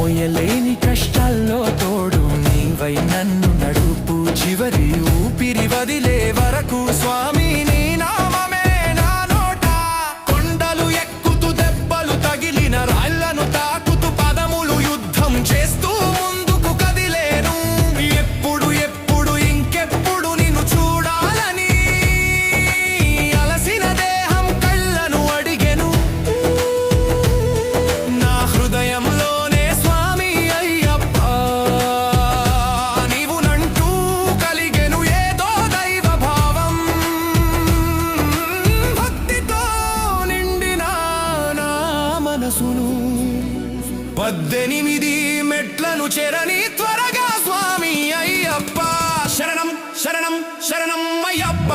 మోయలేని కష్టాల్లో తోడు నీవై నన్ను నడుపు చివరి ఊపిరి వదిలే వరకు స్వామి నీ నామమే నా నోట కొండలు ఎక్కుతూ దెబ్బలు తగిలిన రాళ్లను తాకుతూ పదములు యుద్ధం చేస్తూ ముందుకు కదిలేను ఎప్పుడు ఎప్పుడు ఇంకెప్పుడు నిన్ను చూడాలని అలసిన దేహం కళ్ళను అడిగెను నా హృదయంలోనే స్వామి అయ్యప్ప నీవు నంటూ కలిగెను ఏదో దైవ భావం భక్తితో నిండిన నా మనసును 18 మెట్లను చెరని త్వరగా స్వామి అయ్యప్ప శరణం శరణం శరణం అయ్యప్ప